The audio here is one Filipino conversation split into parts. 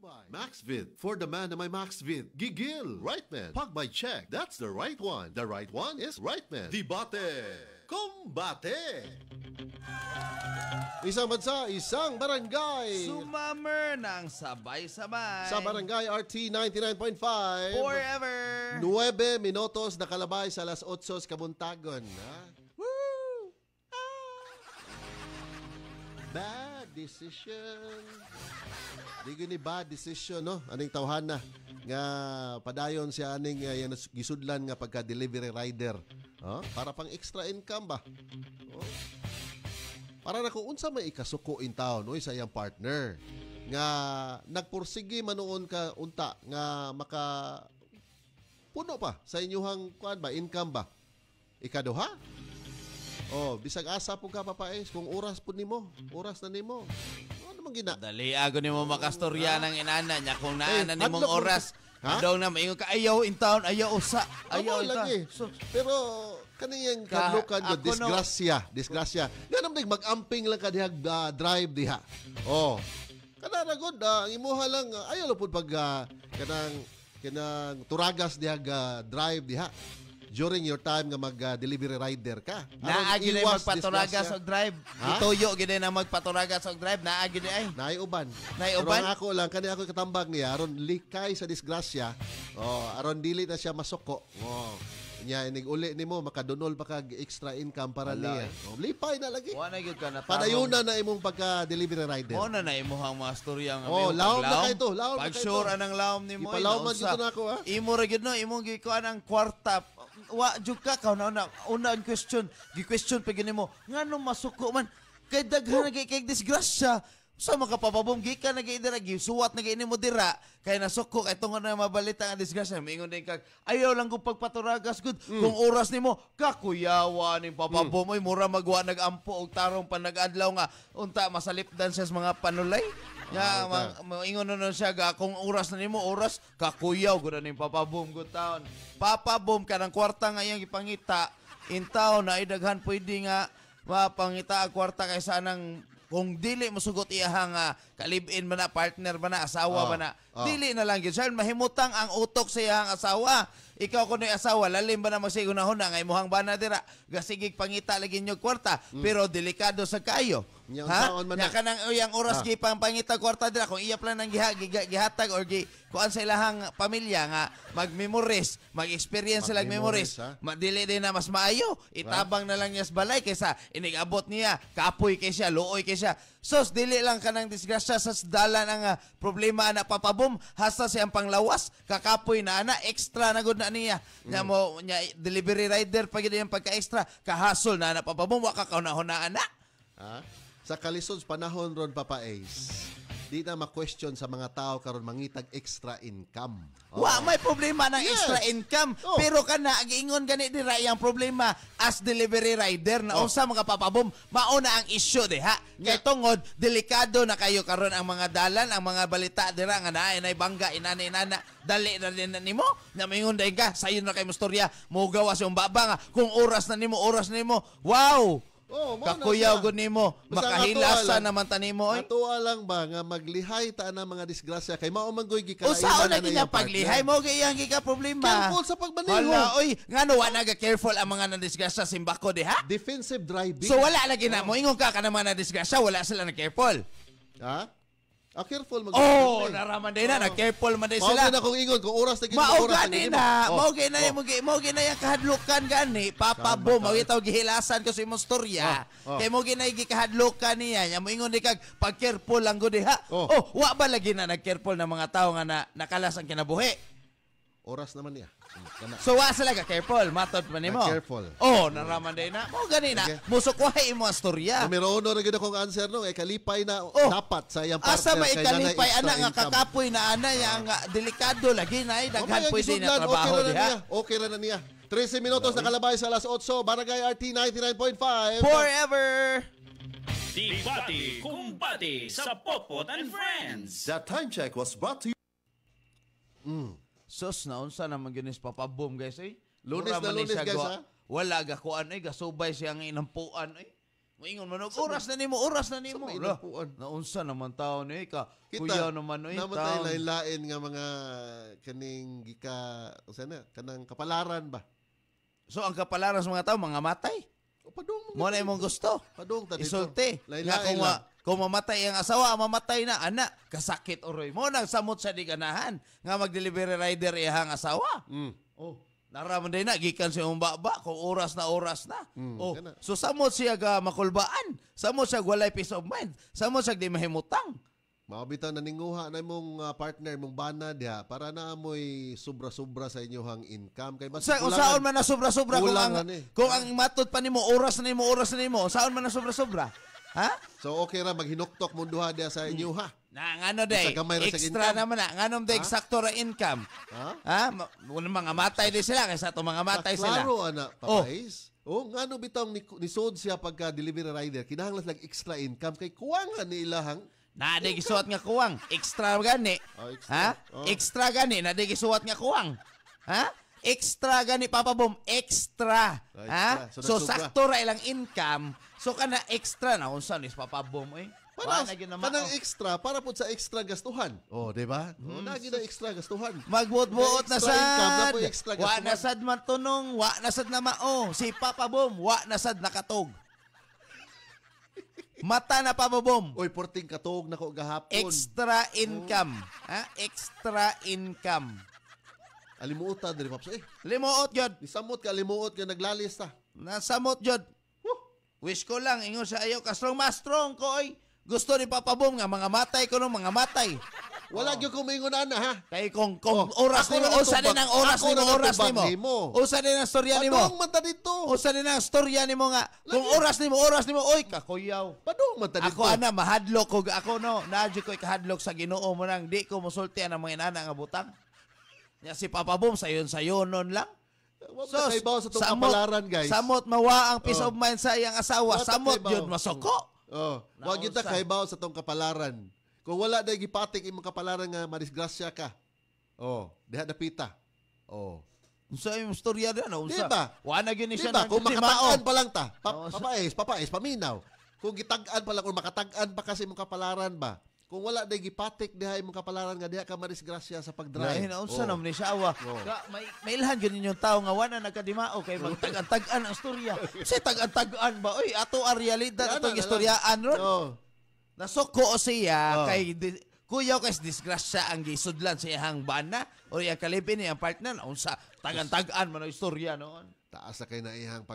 by MaxVid. For the man na may MaxVid. Gigil. Right man. Pag may check. That's the right one. The right one is right man. Debate. Kumbate. Isang bansa, isang barangay. Sumammer ng sabay-sabay. Sa Barangay RT 99.5. Forever. 9 minutos na kalabay sa alas 8 Kabuntagon. Ha? Woo! Bad decision. Di gini bad decision, no? Aning tawhan na. Nga padayon siya aning yan, gisudlan nga pagka-delivery rider. Para pang extra income ba? Para na kung unsa may ikasuko in town, sa iyang partner. Nga nagpursige manoon ka unta nga maka puno pa sa inyuhang kuan ba, income ba? Ikaduha? Bisag asa po ka papais kung oras po nimo, oras na nimo. Ano man gina? Dali ago nimo makastorya ng inana niya kung naana nimong oras. Daw na maingon ka ayaw in town, ayaw usa, ayaw in town. So, pero kaniyang kadlukan yo disgrasya. Ganun dig mag-amping lang ka dihag drive diha. Kana ra gud ang imuha lang ayaw pud pag kanang turagas dihag drive diha. During your time nga mag-delivery rider ka. Naagi na magpaturagas og drive. Ituyo gid na magpaturagas og drive, naagi di ay. Naiuban. Naiuban. Pero ako lang kani ako katambag niya aron likay sa disgrasya. Aron dili na siya masuko. Nya inig uli nimo makadunol pa kag extra income para niya. Lipay na lagi. Wa na gyud ka na. Padayunan na imong pagka-delivery rider. Mo na imong mga storya nga lawom na kay to, lawom na kay to. Pag sure anang lawom nimo. Ipalawman dito na ako Imo ra gyud no, imong gikuan ang kwarta. Wa jud ka una ang question. Gi-question pa gyud nimo. Ngano masuko man kay daghan kay disgrasya. Sa makapapabom gikan nag-idira suwat nag-ini mo dira kay nasuko kay tungod na mabalita ang disgrasya moingon din kag ayaw lang ko pagpaturagas gud kung oras nimo kakuyawa ning papabom ay mura magwa nagampo og tarong pa nag-adlaw nga unta masalipdan sa mga panulay ya moingon no siya ga kung oras na nimo oras kakuyaw gud ning papabom gud taon papabom ka ng kwarta nga iyang gipangita in town na idaghan pwede nga mapangita ang kwarta kaysa nang kung dili mo sugot iyahang kalibin man na, partner man na, asawa man na, dili na lang yun. Siya, mahimutang ang utok sa iyahang asawa. Ikaw kung asawa, lalim ba na magsigunahon na, ngay muhang ba na dira, gasigig pangita lagi nyo kwarta, pero delikado sa kayo. Nya ka nang uyang oras gipang pangita kwarta dira, kung iya plan ng gihatag or kuan sa ilahang pamilya nga, mag-memories, mag-experience sila memories, dili din na mas maayo, itabang na lang niya sa balay, kaysa inigabot niya, kapoy kay siya, looy kay siya. Sos, dili lang ka ng disgrasya sa dalan ang problema na papabom, hasta siyang panglawas, kakapoy na ana, extra na good na niya. Nya delivery rider, pag yung pagka-extra, kahasol na papabom, waka kaunahon na. Sa kalisod panahon ron Papa Ace, di na ma-question sa mga tao karon mangitag extra income. May problema ng extra income, pero kana giingon gani dira yang problema as delivery rider na unsa mga papabom mao na ang issue diha. Kay tungod delikado na kayo karon ang mga dalan, ang mga balita dira nga naay bangga inana dali na din nimo na mingon day ka sayo na kay mustorya mo gawas yung baba nga kung oras na nimo wow. Kakuyaw gud nimo makahilasa naman tanimo Atuwa lang ba nga maglihay ta na mga disgrasya kay mao man goy gikalainan usaon na ginya paglihay mo gayang giga problema. Careful sa pagmaneho. Hala ngano wa naga careful ang mga nadisgrasya simbako diha? Defensive driving. So wala lagi na mo ingon ka kana mga nadisgrasya wala sila na careful. Careful mag naraman din na careful man din sila. Mao na kung ingon kung oras na gid oras na mao gina yung kahadlukan gani papabom mao itaw gihilasan ko sa imong storya kay mo gina gikahadlukan niya nya mo ingon di kag pag careful lang gud diha wa ba lagi na nag-careful na mga tawo nga nakalas ang kinabuhi oras naman niya. So wa sila ka careful matod pa nimo. Careful. Naraman din na. Mo gani na. Musukwahay imo ang storya. Numero 1 ra gid akong answer no, kalipay na dapat sa iyang partner. Asa may kalipay ana nga kakapoy na ana yang delikado lagi na daghan pwede na trabaho diha. Okay ra na niya. 13 minutos na kalabay sa alas 8, Barangay RT 99.5. Forever. Debate Kumbate sa Popot and Friends. That time check was brought to you. Sos na unsa naman ginis papabom guys Lunes na Lunes guys ha. Wala ga kuan gasubay siya ang inampuan Moingon man og oras na nimo. Sa may Lah, inapuan. naunsa naman taon ni ka. Kita, Kuya naman oy namatay taon. lain-lain nga mga kaning gika, sana, kanang kapalaran ba? So ang kapalaran sa mga tao mga matay. O padong Mo na imong gusto. Padong ta dito. Isulti. Lain-lain Nga lang. kung mamatay ang asawa, mamatay na anak, kasakit oroy mo nang samot sa di ganahan nga mag-delivery rider iyang asawa. Oh, naraman din na gikan sa imong baba kung oras na. Oh, kana. so samot siya ga makulbaan. Samot siya walay peace of mind. Samot siya di mahimutang. Maabitaw na ninguha na imong partner mong bana diha para na amoy sobra-sobra sa inyong income kay basta Usaon man na sobra-sobra kung kulangan ang eh. kung ang matod pa nimo oras na nimo. Usaon man na sobra-sobra. Ha? So okay ra maghinuktok mo duha diha sa inyo ha. Na ngano day, Sa gamay ra sa extra income. naman na. Nganom day, eksakto ra income. Ha? Ha? Mga matay din sila, kaysa itong mga matay sila. Klaro ana papais. Oh, ngano bitaw ni sod siya pagka delivery rider kinahanglan lang extra income kay kuwangan ni ilahang Naday gisuot nga kuwang. Extra gani. Oh, extra. Ha? Oh. Extra gani. Naday gisuot nga kuwang. Ha? Extra gani, Papa Bom. Extra. Oh, Ha? extra. So, So, sakto ra ilang income. So, kana extra na. Unsa ni Papa Bom, eh? Para Wala gyud na mao. kanang extra para pud sa extra gastuhan. Oh, di ba? Oh, nagi na extra gastuhan. Magbuot-buot na Extra income na sad. po, extra Wa gastuhan. na sad man tunong. Wa na sad na mao. Si Papa Bom, wa na sad nakatog. Mata na Papa Bom. Oy, porting katog nako gahapon. Extra income. Ha? Extra income. Alimuota diri paps. Limuot yun. Nisamot ka limuot ka naglalis ta. Nasamot yun. Wish ko lang, ingon sa ayo ka strong, mas strong ko, oy. Gusto ni Papa Bom nga mga matay ko no, mga matay. Wala gyud ko maingon ana ha. Kay kung ako oras nimo, na usa din natubag. ang oras Ako nimo, na oras natubag nimo. nimo. Usa din ang storya nimo. Padong man ta dito. Usa din ang storya nimo nga. Kung oras nimo, oy, kakuyaw. Padong man ta dito. Ako ana mahadlok ko ako no, nadyo ko kahadlok sa Ginoo mo nang di ko mosultian ang mga inana nga butang. Nya si Papa Bom sayon-sayonon lang. Wa so, kay bawo sa tong kapalaran guys. Samot mawa ang peace of mind sa iyang asawa. Wa ta Samot kay bawo. yun masoko. Oh, wa gyud ta kay bawo sa tong kapalaran. Kung wala day gipatik imong kapalaran nga madisgrasya ka. Oh, diha dapita. Oh. Unsa yung storya na unsa? Diba? Wa na gyud ni siya Diba? nang Kung makatag-an pa lang ta. Oo, Papais, paminaw. Kung gitag-an pa lang, kung makatag-an pa kasi imong kapalaran ba. Kung wala day gipatik diha imong kapalaran nga diha ka madisgrasya sa pagdrive. Lain na unsa naman ni siya awa. May ilhan gyud ninyong tao nga wa na nagkadimao kay magtag-tagan ang storya. Si tag-tagan ba? Oy, ato ang realidad atong istoryaan ron. Oh. Nasuko siya Oh. kay kuyaw kay disgrasya ang gisudlan sa iyang bana o iyang kalibin niyang partner unsa tagan-tagan man ang istorya noon. Taas na kay na ihang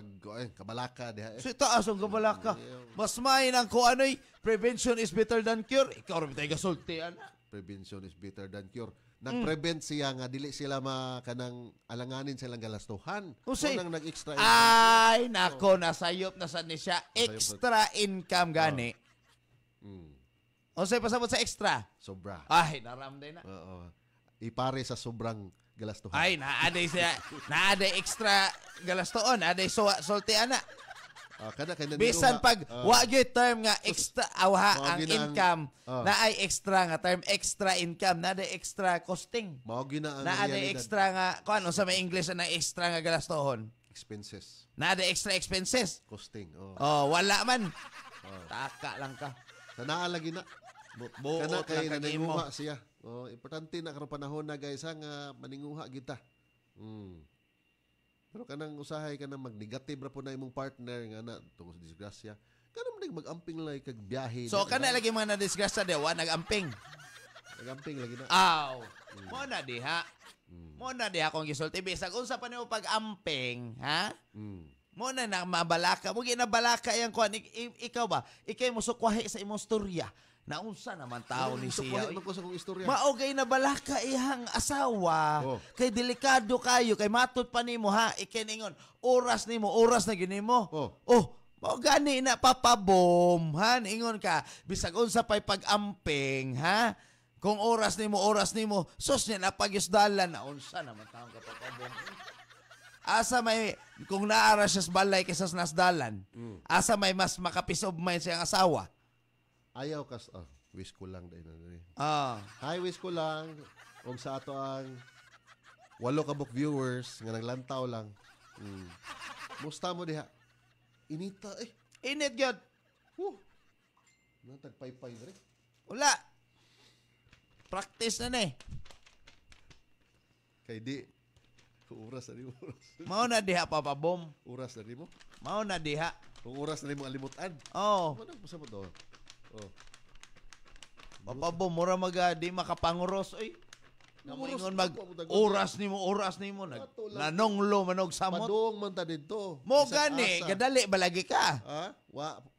kabalaka diha. Si taas ang kabalaka. Mas main ang kung ano'y prevention is better than cure. Ikaw rin tayo gasulti, ana. Prevention is better than cure. Nag-prevent siya nga dili sila makanang alanganin silang galastuhan. Usay. Nang nag-extra Ay, nako, nasayop na sad ni siya. Extra income gani. Unsay pasabot sa extra? sobra. Ay, naramday na. Oo. Ipare sa sobrang galastuhan. Ay, naaday siya. Naaday extra galastoon. Naaday sulti, ana. Kada kay Bisan pag wa gyud term nga extra awha Mao ang gyud ang- income oh. na ay extra nga term extra income na day extra costing mao gina ang na day realidad. extra nga kuan sa may English na extra nga galastohon Expenses, na day extra expenses costing. wala man taka lang ka Tanaa lagi na. buot Kana kay lang kag imo. naninguha siya. Importante na karon panahon na guys nga maninguha kita. Pero kanang usahay ka na mag-negative ra po na imong partner nga na tungod sa disgrasya. Kanang mag-amping lang kag biyahe. So kana lagi mga na disgrasya de wa nagamping. Nag-amping lagi na. Aw. Mo na diha. Mo na diha kung gisulti bisag unsa pa nimo pag-amping, ha? Mo na mabalaka. Mo ginabalaka yang kuan ikaw ba? Ikay mo sukwahi sa imong storya. Naunsa naman tao ni siya. Ko sa kong istorya. Maogay na balaka ihang asawa. Oh. Kay delikado kayo, kay matud pa nimo ha. Ikiningon, oras na ginimo. Oh. Mao gani na papabom, ha? Ingon ka, bisag unsa pay pag-amping, ha? Kung oras nimo, sus niya na pagyusdalan na unsa naman taong ka papabom. Asa may kung naara siya sa balay kaysa sa nasdalan. Asa may mas makapisob mind siyang asawa. Ayaw kas wish ko lang dai na. Hi, wish ko lang og sa ato ang 8 ka book viewers nga naglantaw lang. Musta mo diha? Inita Init gyud. Natagpaypay dre. Wala. Practice na ni. Kay di oras na nimo. Mao na diha papabom. Oras na nimo. Mao na diha. Kung oras na nimo alimutan. Oh, Ano pa sa mo to? Oh. papabom mura di makapanguros oy. Namoingon mag oras nimo nanonglo manog samot. Padung man ta didto. Mo Bisag gani asa. gadali balagi ka. Ha?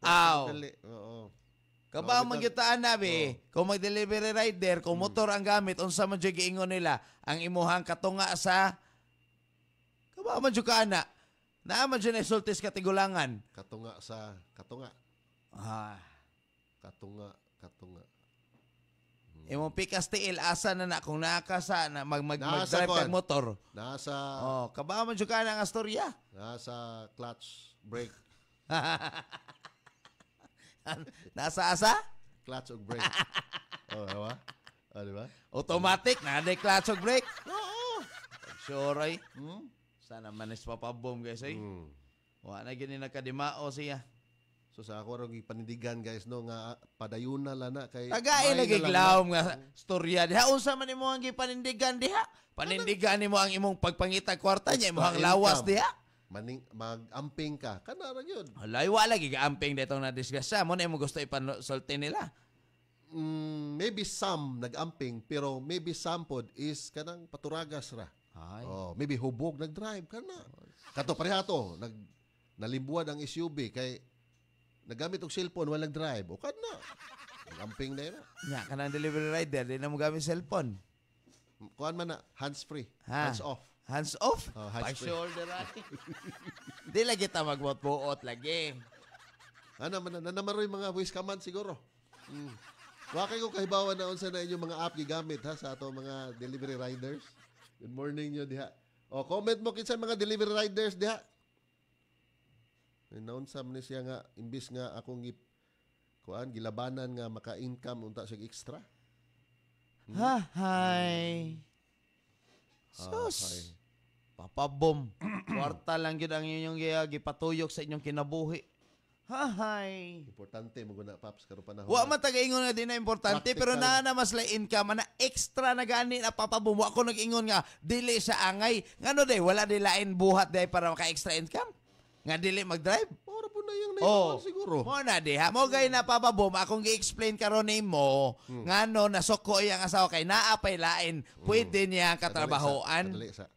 Aw. Dali. Oo. Kaba magitaan na be, kung mag-delivery rider, kung motor ang gamit, unsa man jud giingon nila, ang imuhang katunga sa kaba man jud ka ana. Naa man jud na isultis katigulangan. Katunga. Ah, Katunga. imong pikas tiil asa na kung nakasa na Nasa mag-drive kuwan. kag motor. Nasa Oh, kaba man jud ka ana ang astorya. nasa clutch brake. Nasa asa? Clutch ug brake. Oh, diba? Oh, diba? Automatic na day clutch ug brake. Oo. Sure ay. Hmm? Sana man is papabom guys ay. Hmm. Wa na gini nagkadimao siya. So sa ako ron panindigan guys no nga padayon na lana kay Tagay may lagi na lang glawom na. nga storya diha unsa man imo ang gipanindigan diha? Panindigan nimo ang imong pagpangita kwarta niya imong Extra lawas income. diha. Mag-amping ka. Kana ra gyud. Halay wa lagi gaamping detong na disgrasya mo na imong gusto ipansulti nila. Maybe some nag-amping pero maybe some pod is kanang paturagas ra. Ay. Oh, maybe hubog nag-drive kana. Kato pareha to, nalimbuan ang SUV kay nagamit og cellphone wala nag-drive. O kana. Nag-amping na yun. Nya kanang delivery rider di na mo gamit cellphone. Kuan man na hands-free, Ha? hands off. Hands off? Oh, hands Pa free. shoulder ati. Di lagi ta magbuot-buot lagi. Ano man na namaroy mga voice command siguro. Wa kay ko kahibawan na unsa na inyong mga app gigamit ha sa ato mga delivery riders. Good morning nyo diha. O comment mo kinsa mga delivery riders diha. Naunsa man ni siya nga imbis nga akong gilabanan nga maka-income unta siya extra. Hay. Sus. Hi. Papabom. Kwarta lang gid ang inyong gipatuyok sa inyong kinabuhi. Hay. Importante mo guna paps karon panahon. Wa man tagaingon nga di na importante pero Practical. naa na mas la income na extra na gani na papabom. Wa ko nag-ingon nga dili sa angay. Ngano day wala di lain buhat day para maka extra income. Nga dili mag-drive. Para po na yung Oh, naiwan siguro. mo na diha. Mo gay na papabom akong gi-explain karon nimo ngano nasuko iyang asawa kay naa pay lain. Pwede niya katrabahoan. Kadali sa.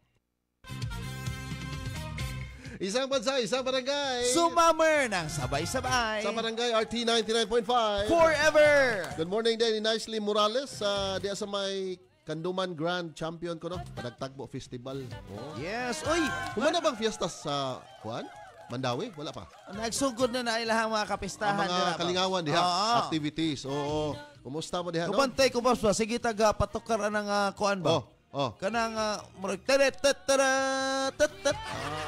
Isang bansa, isang barangay. Sumamer ng sabay-sabay. Sa barangay RT 99.5. Forever! Good morning din ni Nicely Morales sa diya sa may Kanduman Grand Champion ko no. Panagtagbo Festival. Oh. Yes. Uy, Kumana bang fiesta sa Juan? Mandawi? Wala pa. nagsugod na ilahang mga Ang kapistahan. mga kalingawan diha, Oo. activities. Oo. Kumusta mo diha no? Kupantay ko ba? Sige taga patukar ng kuan ba? Oh. Kanang murag taret tat.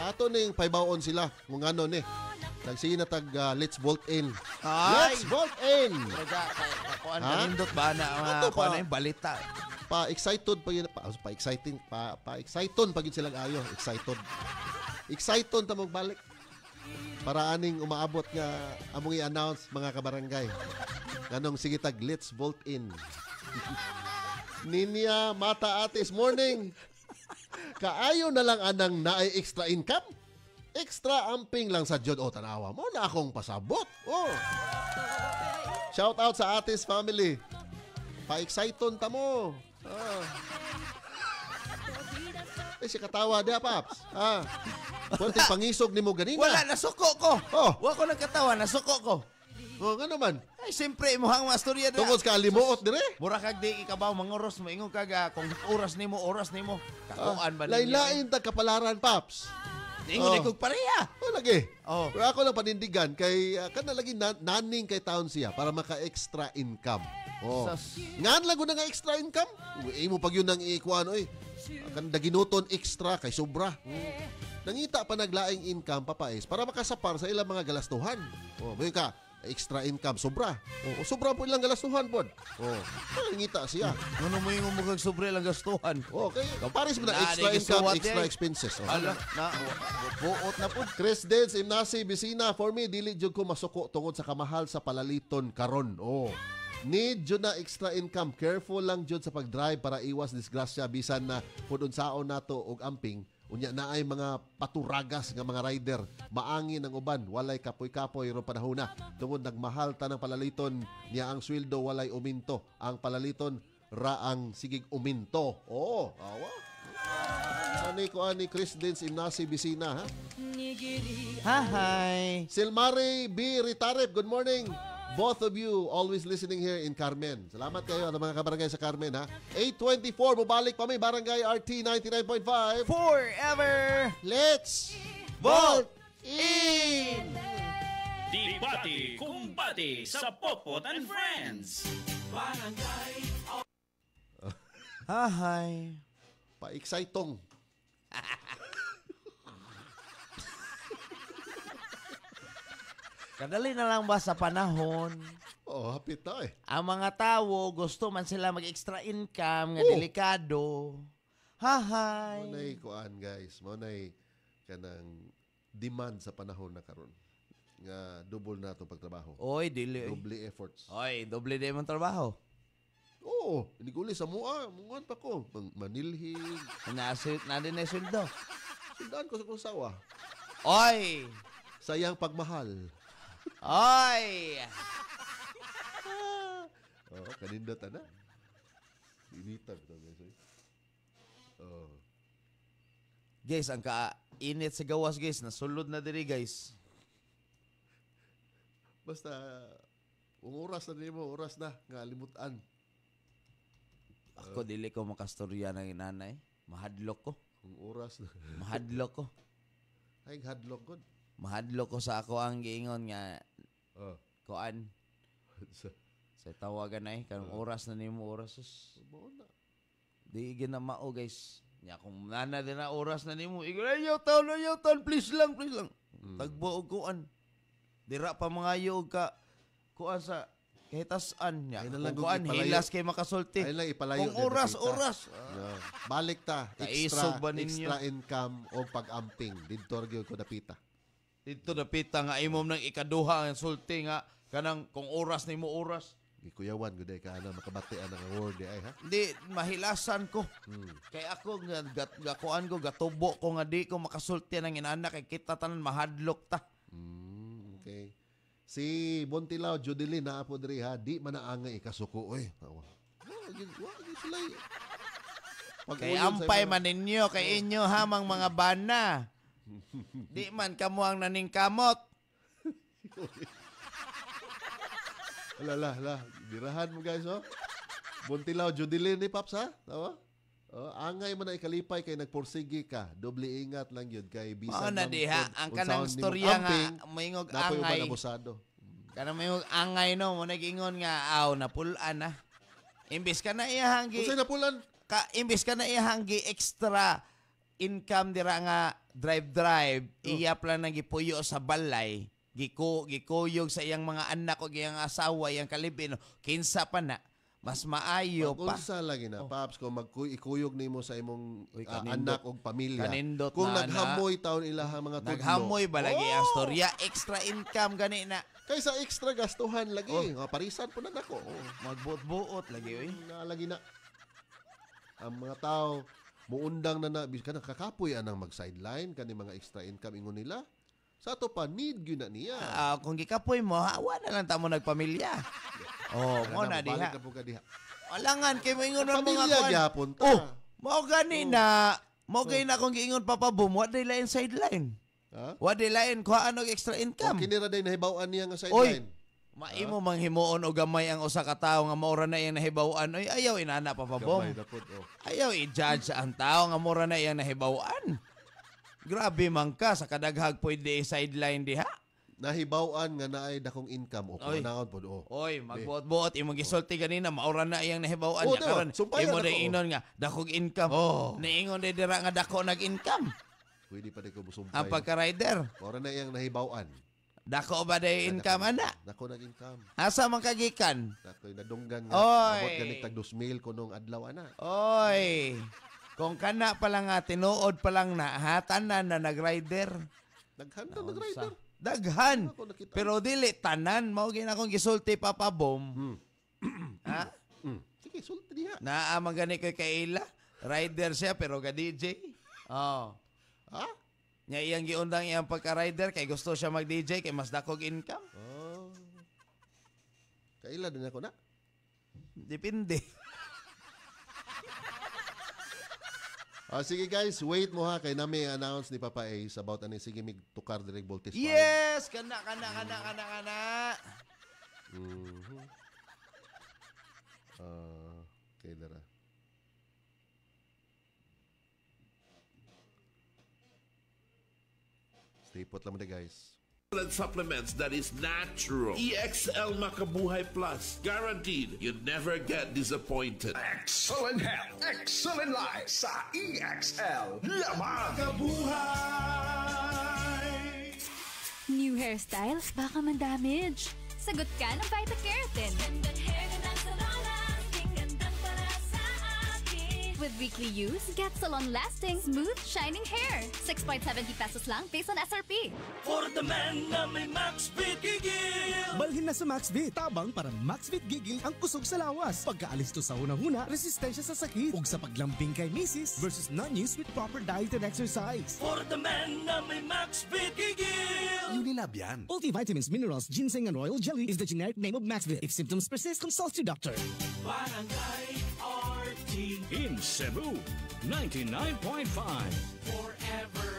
Ato ning paybawon sila kung ano ni. Nagsige na tag Let's Vault In. Ay! Let's Vault In. Kuan Ha? kanindot ba na Ato kuan pa. na yung balita. Pa-excited pa yun. Pa-exciting. Pa-excited pag yun silang ayo. Excited ta magbalik. Para aning umaabot nga among i-announce mga kabarangay. Ganong sige tag Let's Vault In. Ninya Mata Atis, morning. Kaayo na lang anang naay extra income. Extra amping lang sa Jod o tanawa mo na akong pasabot. Oh. Shout out sa Atis family. Pa-excited ta mo. Si katawa dia paps. Kunti pangisog nimo ganina. Wala nasuko ko. Oh. Wa ko nagkatawa nasuko ko. Oh, nga naman. Ay siyempre imong mga storya dira. Tungkol ka limuot dire. Mura kag di ikabaw mangoros mo ingon kag kung oras nimo. Kakuan ba ninyo? Lain-lain ta kapalaran paps. Ingon Oh. ikog pareha. Oh, lagi. Oh. Pero ako lang panindigan kay kana lagi naning kay taon siya para maka-extra income. Oh. Sus. Ngan lang na nga extra income. Imo pag yun nang ikuan oy. Kan daginuton extra kay sobra. Nangita pa naglaing income papais para makasapar sa ilang mga galastuhan. Oh, may ka extra income sobra. Sobra po ilang galastuhan pod. Ngita siya. Ano mo yung umugag sobre lang gastuhan? Okay, pares mo na Nah, extra di income, gisuwat extra yan. expenses. Ala, na, buot na po. Chris Dens, Imnasi, Bisina, for me, dili jud ko masuko tungod sa kamahal sa palaliton karon. Need jud na extra income. Careful lang jud sa pag-drive para iwas disgrasya bisan na pud unsaon nato og amping. Unya na ay mga paturagas nga mga rider. Maangin ang uban, walay kapoy-kapoy ro panahona. Tungod nagmahal ta ng palaliton niya ang sweldo walay uminto. Ang palaliton ra ang sigig uminto. Awa. Ani Chris Dens, Imnasi, Bisina, ha? Hi. Silmari B. Ritarep, good morning. Both of you always listening here in Carmen. Salamat kayo ng mga kabarangay sa Carmen, ha? 8:24, bubalik pa may Barangay RT 99.5. Forever. Let's Vote in! Debate, kumbate sa Popot and Friends. Hi. Pa-excitong. Kadali na lang ba sa panahon? Hapit na eh. Ang mga tao gusto man sila mag-extra income nga Oh. delikado. Hi. Maunay kuan, guys. Maunay kanang demand sa panahon na karon. Nga double na ito pagtrabaho. Oy, dili. Double efforts. Oy, doble din mong trabaho. Hindi ko sa mua. Mungan pa ko. Manilhig. Nasit na din na sweldo. Sundaan ko sa kong sawa. Oy. Sayang pagmahal. Oy. Kanindot na. Initag ito, guys. Guys, ang kainit sa gawas, guys. Nasulod na diri, guys. Basta, oras na nimo, oras na. Nga limutan. Ako, dili ko makastorya ng inanay. Mahadlok ko. Kung oras na. Mahadlok ko. Ay, hadlock ko. Mahadlok ko sa ako ang giingon nga kuan sa tawagan na kanang oras na nimo oras sus. Di ginamao guys. Nya kung nana din na oras na nimo ayaw taon please lang. Tagbo og kuan. Dira pa mga og ka kuan sa kahitasan nya. Ay na lang Kung kuan ipalayo. hilas kay makasulti. Ay lang ipalayo. Kung oras. Balik ta. Kaisog ba ninyo? Extra income o pag-amping. Dito gyud ko dapita. Dito napita nga imom nang ikaduha ang sulti nga kanang kung oras nimo oras. Gikuyawan gud ay ka na makabati ang award ay ha. Di mahilasan ko. Kay ako gakuan ko gatubo ko nga di ko makasulti ng inana kay kita tanan mahadlok ta. Okay. Si Bontilao Judelin na apo diri ha, di man naangay ikasuko oy. Sila. Kay ampay man ninyo kay inyo hamang mga bana. Di man kamo ang naningkamot. Ala. Dirahan mo guys, Bontilao Judelin ni Paps, ha? Tawa? Angay man na ikalipay kay nagporsigi ka. Doble ingat lang yun kay bisan. Mao na diha ang kanang storya nga moingog angay. Kanang moingog angay no mo nagingon nga aw napulan na. Imbis ka na ihanggi. Unsay napulan? Imbis ka na ihanggi extra income dira nga drive iyap lang nang gipuyo sa balay gikuyog sa iyang mga anak o iyang asawa iyang kalibin kinsa pa na mas maayo pa Unsa lagi na Paps kung ikuyog nimo sa imong kanindot. anak o pamilya Kanindot kung na naghamoy taon ilahang mga tudlo naghamoy ba lagi ang storya extra income gani na kaysa extra gastuhan lagi parisan po na nako magbuot-buot lagi oy lagi na ang mga tao muundang na kana kakapoy anang mag-sideline kani mga extra income ingon nila. Sa ato pa need gyud na niya. Kung gikapoy mo, hawa na lang ta mo nagpamilya. Mo na diha. Walangan kay mo ingon man mga Pamilya kuan. gyapon ta. Mao gani na. Mao gani na kung giingon papabum, wa day lain sideline. Ha? Wa day lain kuha ano extra income. Kini ra day nahibaw-an niya nga Oy, sideline. maimo mang himuon o gamay ang usa ka tawo nga maura na iyang nahibaw-an. Oy, ayaw inana papabum. Gamay dapot Ayaw i-judge ang tao nga mura na iyang nahibaw-an. Grabe man ka sa kadaghag pwede sideline diha. Nahibaw-an nga naay dakong income o Oy. kunaon pod Oy, magbuot-buot imong gisulti kanina maura na iyang nahibaw-an Oh, nya karon. sumpayan Imo ako. day inon nga dakog income. Niingon day dira nga dako nag-income. Pwede pa di ko busumpay. Ang pagka-rider. Ora na iyang nahibaw-an. Dako ba day income ana? Dako nag-income. Asa man kagikan? Dako nadunggan nga. Oy. Abot ganit tag 2,000 kunong adlaw ana. Oy. Kung kana pa lang tinuod pa lang na hatanan na nag-rider. Naghanda nag-rider. Daghan. Ako nakita. Pero dili tanan mao gina akong gisulti Papa Bom. Ha? Sige, sulti diha. Naa man gani kay Kaila. Rider siya pero ga DJ. Oh. Ha? Nya iyang giundang iyang pagka-rider kay gusto siya mag-DJ kay mas dakog income. Oh. Kaila din ako na. Depende. Sige guys, wait mo ha kay nami announce ni Papa Ace about ani sige mig tukar direk voltage 5. Yes, kana. Okay dara. Stay put lang mo guys. Supplements that is natural. EXL Makabuhay Plus. Guaranteed you never get disappointed. Excellent health, excellent life sa EXL. Lamang kabuhay! New hairstyle? Baka man-damage. Sagot ka ng Vita-Keratin. With weekly use, get salon-lasting, smooth, shining hair. 6.70 pesos lang based on SRP. For the man na may Maxvit gigil. Balhin na sa Maxvit. Tabang para Maxvit gigil ang kusog sa lawas. Pagkaalis to sa unang-una, resistensya sa sakit. Ug sa paglambing kay misis versus non-use with proper diet and exercise. For the man na may Maxvit gigil. Unilab yan. Multivitamins, minerals, ginseng, and royal jelly is the generic name of Maxvit. If symptoms persist, consult your doctor. Barangay RT. In Cebu, 99.5. Forever.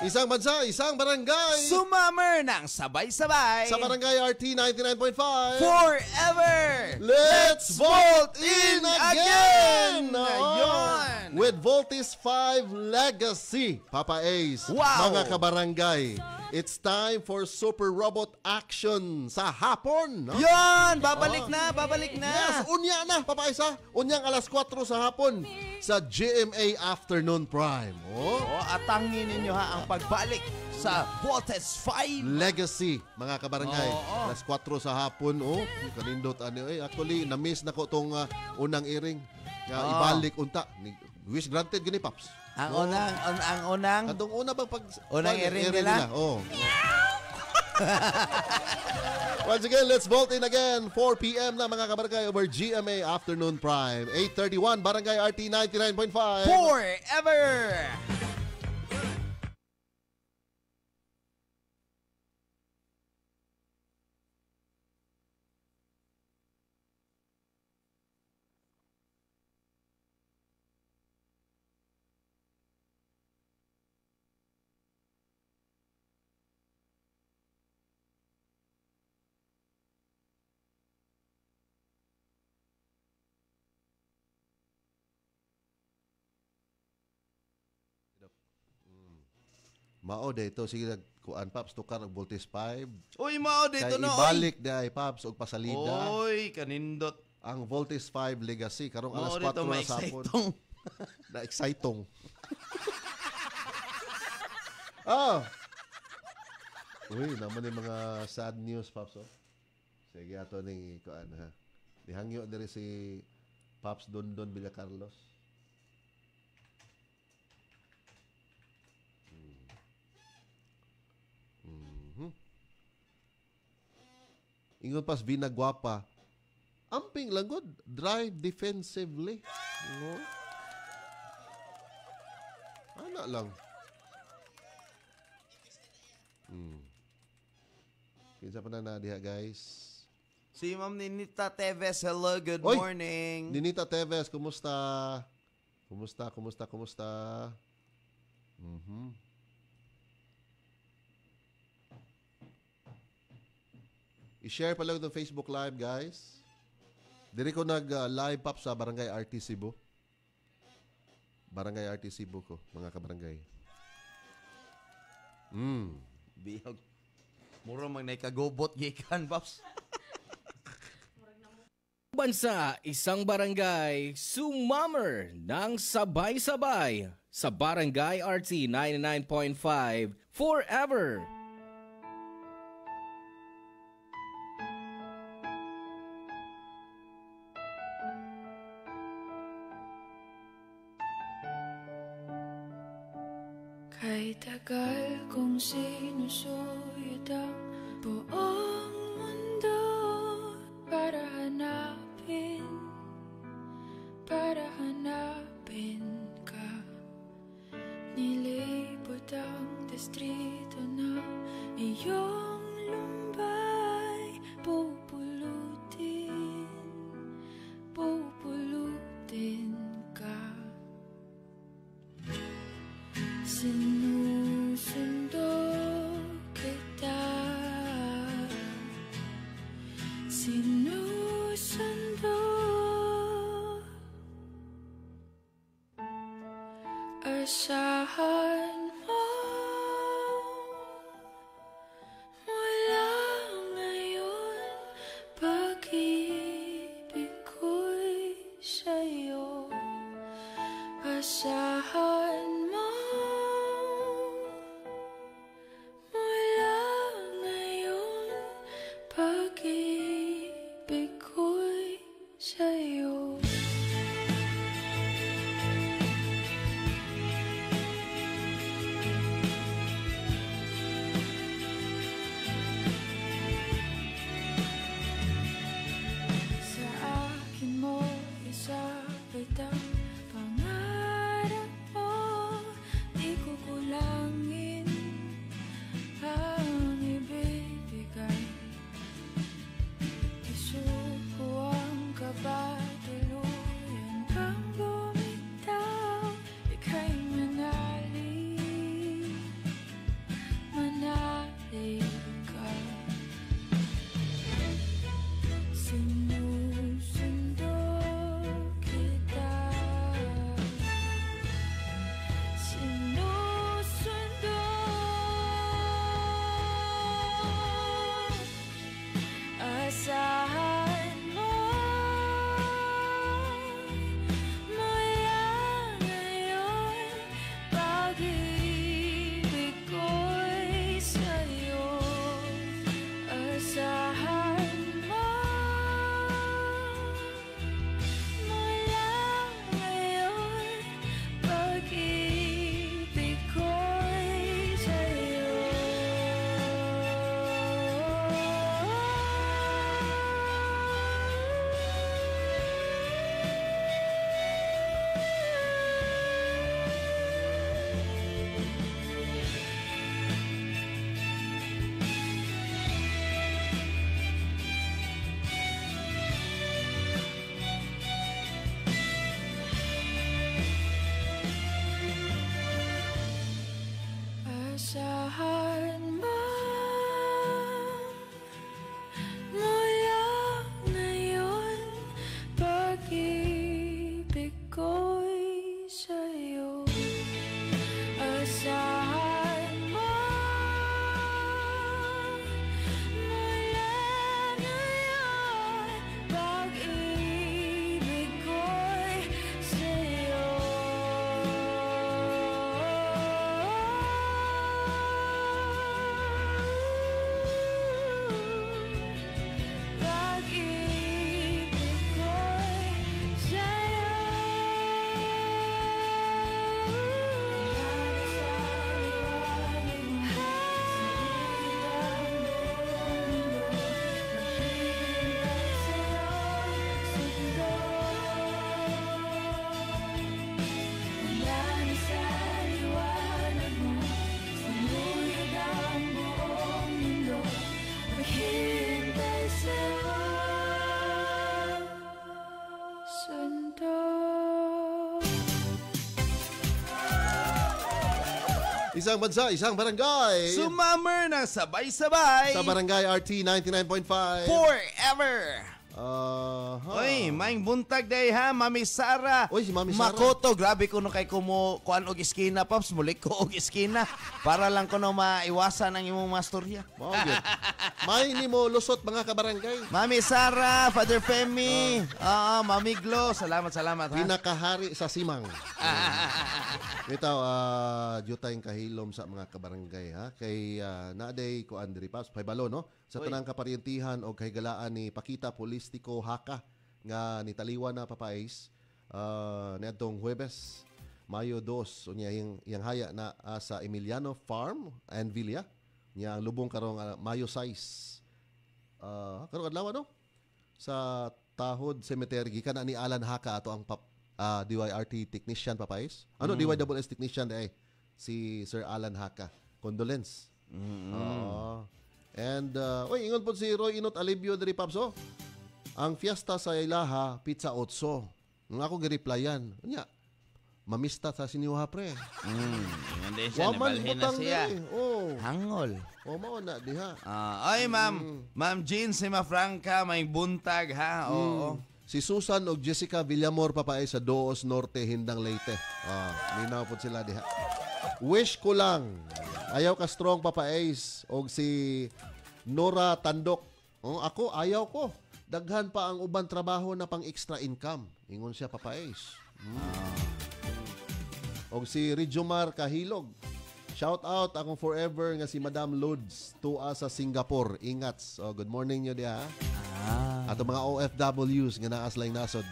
Isang bansa, isang barangay. Sumammer ng sabay-sabay. Sa barangay RT 99.5. Forever. Let's vote in again! Ayun. With Voltis 5 Legacy, Papa Ace. Wow. Mga kabarangay, it's time for Super Robot Action sa hapon. No? Yon, babalik na. Yes, unya na, Papa Ace ha? Unyang alas 4 sa hapon sa GMA Afternoon Prime. Oh. O, atangin ninyo ha ang pagbalik sa Voltes 5. Legacy, mga kabarangay. Oo. Alas 4 sa hapon, oh. Kanindot, actually, na-miss na ko itong unang iring. Ibalik, unta. Wish granted, gini, Paps. Ang unang Kadong una bang pag... Unang iring nila? Oh. Once again, let's vote in again. 4 p.m. na mga kabarangay over GMA Afternoon Prime. 8:31, Barangay RT 99.5. Forever. Mao dito sige kuan Paps tukar og voltage 5. Uy, mao Kay dito no. ibalik day Paps og pasalida. Uy, kanindot. Ang voltage 5 Legacy karong alas Mao 4 dito na sa hapon. ma-excitong. Na excitong. Oh. Uy, naman yung mga sad news Paps oh. Sige ato ning kuan ha. Dihangyo diri si Paps Dondon Villacarlos. Ingon pas binagwapa. Amping lang good. Drive defensively. No? Ana lang. Kinsa pa na diha guys? Si Ma'am Ninita Teves, hello, good Oy! morning. Ninita Teves, kumusta? Kumusta? I-share pa lang itong Facebook Live, guys. Diri ko nag-live pop sa Barangay RT Cebu. Barangay RT Cebu ko, mga kabarangay. Bihag. Mura mag naikagobot gikan, Paps. bansa, isang barangay, sumammer ng sabay-sabay sa Barangay RT 99.5 Forever. Kay tagal kong sinusuyod ang buong mundo para hanapin ka. Nilibot ang distrito ng iyong lumbay. Pupulutin ka. Sinusundo kita. Sinusundo. Asahan mo mula ngayon, pag-ibig ko'y sa'yo. Asahan mo mula ngayon, pag-ibig ko'y sa'yo. Sa akin mo isabit ang pangarap mo, di ko kulangin ang ibibigay. Isuko ang kaba, tuluyan kang bumitaw. Ika'y manali ka. Sinusundo kita. Sinusundo. Asahan mo mula ngayon, pag-ibig ko'y sa'yo. Asahan mo mula ngayon, pag-ibig ko'y sa'yo. Asahan mo mula ngayon, pag-ibig ko'y sa'yo. Asahan mo mula ngayon, pag-ibig ko'y sa'yo. Pag-ibig ko'y sa'yo. Yan sa liwanag mo, sinuyod ang buong mundo, maghihintay sa'yo. Sundo. Isang bansa, isang barangay. Sumammer ng sabay-sabay. Sa Barangay RT 99.5. Forever. Oy, maing buntag day ha, Mami Sara. Oy, si Mami Sara. Makoto, grabe ko no kay kuan og iskina, Pops. Mulik ko og iskina. Para lang ko no maiwasan ang imong mastorya. Mao gyud. May ni mo lusot mga kabarangay. Mami Sara, Father Femi, Mami Glo, salamat ha. Pinakahari sa simang. Bitaw, jutay kahilom sa mga kabarangay ha. Kay naaday ko Andri Paps, paibalo no? Sa tanang kaparyentihan o kay galaan ni Pakita Politiko Haka nga nitaliwan na papais niadtong Huwebes, Mayo 2. Unya yang haya na sa Emiliano Farm and Villa. Nya lubong karong Mayo 6. Karong adlaw no? Sa Tahod Cemetery gikan na ni Alan Haka ato ang DYRT technician papais. DYSS technician day si Sir Alan Haka. Condolence. And ingon po si Roy Inot Alibio diri Papso. Ang fiesta sa ilaha pizza 8. Nga ako gi-replyan. Nya mamista sa sinyoha pre. Ingon din siya, nabalhin na siya. Hangol. Mao na diha. Ay Ma'am Jean Sima Franca, may buntag ha. Oo. Si Susan o Jessica Villamor papay sa Doos Norte, Hindang Leyte. Minaw po sila diha. Wish ko lang. Ayaw ka strong papays. O si Nora Tandok. Ako, ayaw ko. Daghan pa ang uban trabaho na pang extra income. Ingon siya papays. O si Rijomar Kahilog. Shout out akong forever nga si Madam Lods tua sa Singapore. Ingats. Good morning nyo diha. Ato mga OFWs nga naas laing nasod.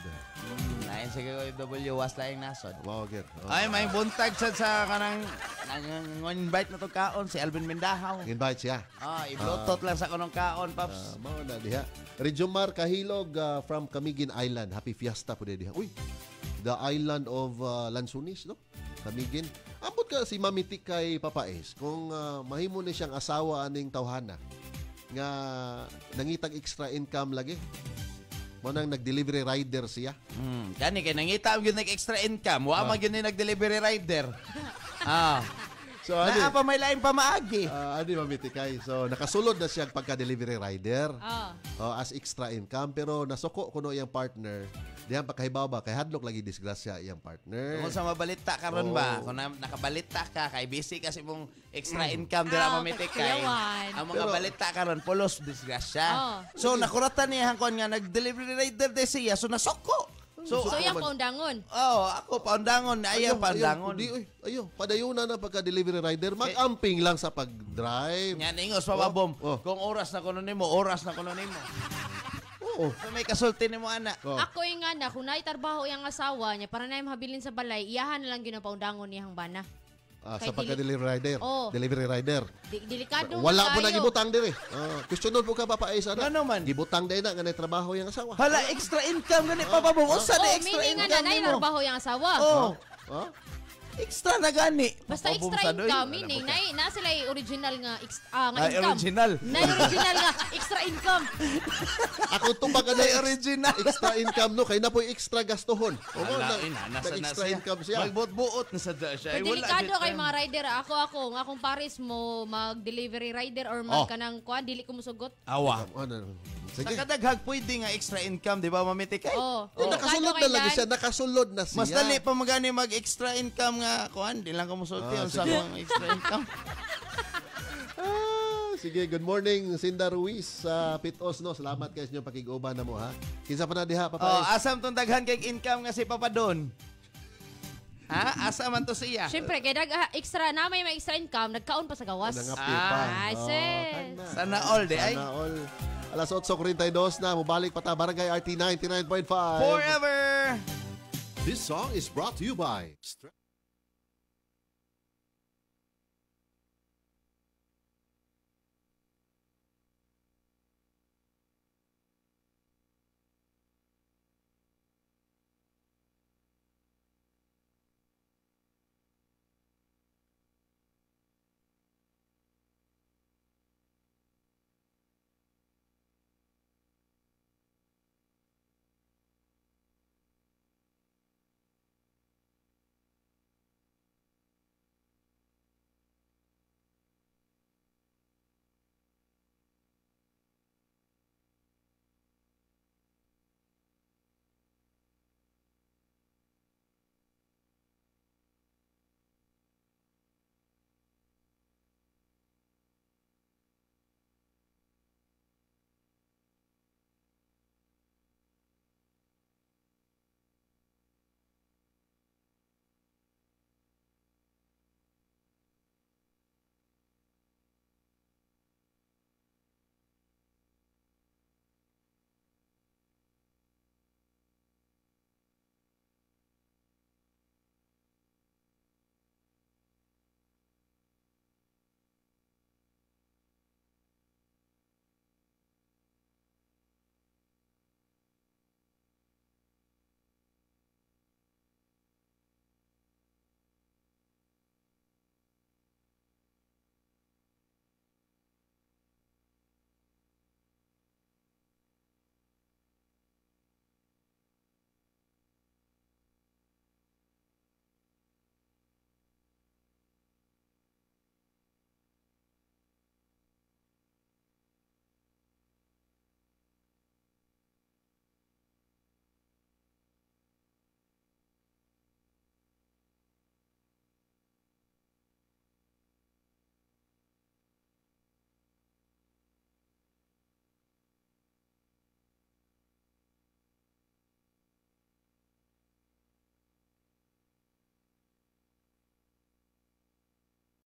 Lain sa OFW was laing nasod. Wow, get. Ay, may buntag sa kanang invite na to kaon si Alvin Mendahaw. Invite siya. I-bluetooth lang sa kanong kaon, Paps. Mao na diha. Rijomar Kahilog from Camiguin Island. Happy fiesta po diha. Uy, the island of Lansunis, no? Camiguin. Ambot ka si Mami Tik kay Papaes kung mahimo ni siyang asawa aning tawhana nga nangitag extra income lagi. Mo nang nag-delivery rider siya. Gani kay nangita ang yun extra income. Wa man yun nag-delivery rider. So naa pa may lain pa maagi. Adi mamitikay. So nakasulod na siya pagka-delivery rider. As extra income pero nasuko kuno iyang partner. Diyan pagkahibaw ba kay hadlok lagi disgrasya iyang partner. Kung sa mabalita karon ba, kung nakabalita ka kay busy kasi mong extra income dira mamitikay. Ang mga balita karon pulos disgrasya. So nakuratan niya hangkon nga nag-delivery rider de siya so nasuko. So yung paundangon. Ako paundangon, ayaw paundangon. Ayo, padayunan na pagka-delivery rider, mag-amping lang sa pag-drive. Yan ingos papabom. Kung oras na kuno nimo, oras na kuno nimo. So may kasulti nimo ana. Ako yung ana, kung naitarbaho yung asawa niya para na habilin sa balay, iyahan na lang ginapaundangon niyang bana. Sa pagka-delivery rider. Delivery rider. Delikado. Wala po na gibutang dire. Questionon po ka papaay sana. Ano man? Gibutang din na nga trabaho yung asawa. Hala, extra income gani papabom. Usa na extra income nimo. Meaning nga na trabaho yung asawa. Extra na gani. Basta extra income, meaning na sila original nga income. Original. Original nga extra income. Ako tumbag na original extra income no kay na po extra gastuhon. Extra income siya. Magbuot-buot na sa siya. Delikado kay mga rider. Ako nga kung pares mo mag-delivery rider or magkanang kuan dili ko musugot. Awa. Sige. Sa kadaghag pwede nga extra income, di ba, mamitikay? Nakasulod na lagi siya. Nakasulod na siya. Mas dali pa magani mag-extra income nga, kuhan, di lang ka musulti sa mga extra income. Sige, good morning, Sinda Ruiz sa Pitos, no? Salamat kayo sa inyong pakiguban na mo, ha? Kinsa pa na diha, Papa? Asam tong daghan kay income nga si Papa Don. Ha? Asa man to siya? Siyempre, kaya extra na may extra income, nagkaon pa sa gawas. Nangapi pa. Sana all, di ay? Sana all. Alas 8:42 na, mubalik pa ta Barangay RT 99.5. Forever! This song is brought to you by